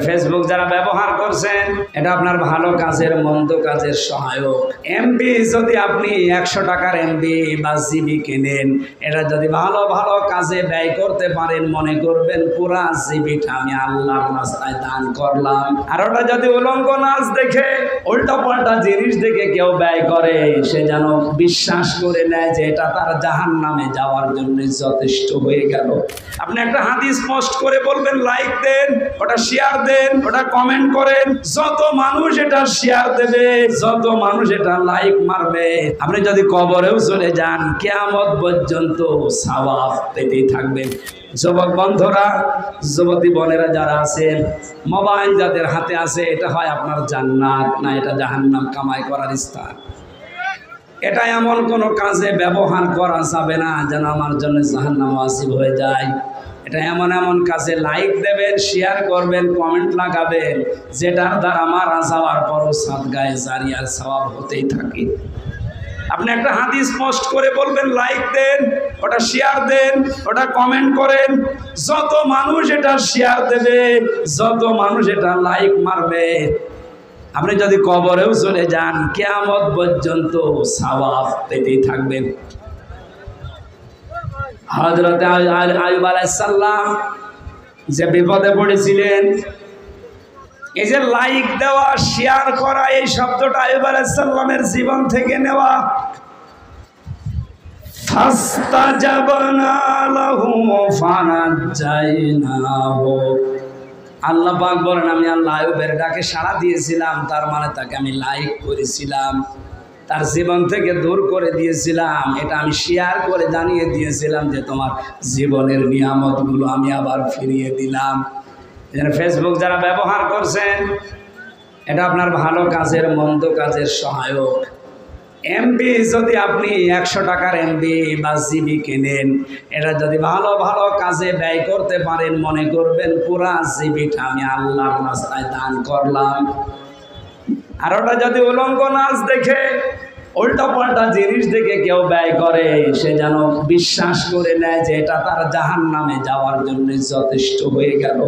Facebook যারা ব্যবহার করছেন, এটা আপনার ভালো কাজের মন্দ কাজের সহায়ক। এমবি যদি আপনি 100 টাকার এমবি বা জিবি কেনেন, এটা যদি ভালো ভালো কাজে ব্যয় করতে পারেন, মনে করবেন পুরা জিবিটা আমি আল্লাহর রাস্তায় দান করলাম। আর ওটা যদি উলঙ্গ নাচ দেখে, উল্টা পাল্টা জিনিস দেখে কেউ ব্যয় করে, সে যেন বিশ্বাস করে নেয় যে এটা তার জাহান্নামে যাওয়ার জন্য যথেষ্ট হয়ে গেল। আপনি একটা হাদিস পোস্ট করে বলবেন লাইক দেন, ওটা শেয়ার দেন, ওটা কমেন্ট করেন, যত মানুষ এটা শেয়ার দেবে, যত মানুষ এটা লাইক মারবে, আপনি যদি কবরেও চলে যান, কিয়ামত পর্যন্ত সওয়াব পেতেই থাকবেন। যুবক বন্ধুরা, যুবতী বোনেরা যারা আছেন, মোবাইল যাদের হাতে আছে, এটা হয় আপনার জান্নাত না এটা জাহান্নাম কামাই করার স্থান। এটা এমন কোনো কাজে ব্যবহার করা যাবে না যেন আমার জন্য জাহান্নাম ওয়াজিব হয়ে যায়। এটা এমন এমন কাজে লাইক দেবেন, শেয়ার করবেন, কমেন্ট লাগাবেন, যেটার দ্বারা মারা যাওয়ার পরও সাদগায়ে জারিয়ার সওয়াব হতেই থাকে। আপনি একটা হাদিস পোস্ট করে বলবেন লাইক দেন, ওটা শেয়ার দেন, ওটা কমেন্ট করেন, যত মানুষ এটা শেয়ার দেবে, যত মানুষ এটা লাইক মারবে, আপনি যদি কবরেও চলে যান, কিয়ামত পর্যন্ত সওয়াব পেতেই থাকবেন। হযরত আইয়ুব আলাইহিস সালাম যে বিপদে পড়েছিলেন, এই যে লাইক দেওয়া, শেয়ার করা, এই শব্দটা আইয়ুব আলাইহিস সালামের জীবন থেকে নেওয়া। ফাস্তাজাবনা লাহু ফানাজ্জাইনাহু, আল্লাহ পাক বলেন আমি আল্লাহ আইয়ুবের ডাকে সাড়া দিয়েছিলাম, তার মানে তাকে আমি লাইক করেছিলাম, তার জীবন থেকে দূর করে দিয়েছিলাম। এটা আমি শেয়ার করে জানিয়ে দিয়েছিলাম যে তোমার জীবনের নিয়ামতগুলো আমি আবার ফিরিয়ে দিলাম। ফেসবুক যারা ব্যবহার করছেন, এটা আপনার ভালো কাজের মন্দ কাজের সহায়ক। এমবি যদি আপনি 100 টাকার এমবি বা জিবি কেনেন, এটা যদি ভালো ভালো কাজে ব্যয় করতে পারেন, মনে করবেন পুরা জিবিটা আমি আল্লাহর রাস্তায় দান করলাম। আর ওটা যদি উলঙ্গ নাচ দেখে, উল্টা পাল্টা জিনিস দেখে কেউ ব্যয় করে, সে যেন বিশ্বাস করে নেয় যে এটা তার জাহান্নামে যাওয়ার জন্য যথেষ্ট হয়ে গেল।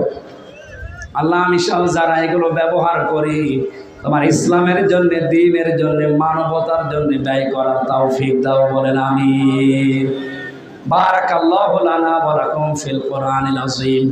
আল্লাহ আমি সহ যারা এগুলো ব্যবহার করি, তোমার ইসলামের জন্য, দ্বীনের জন্য, মানবতার জন্য ব্যয় করার তৌফিক দাও, বলেন আমিন। বারাকাল্লাহু লানা ওয়া লাকুম ফিল কোরআনিল আযীম।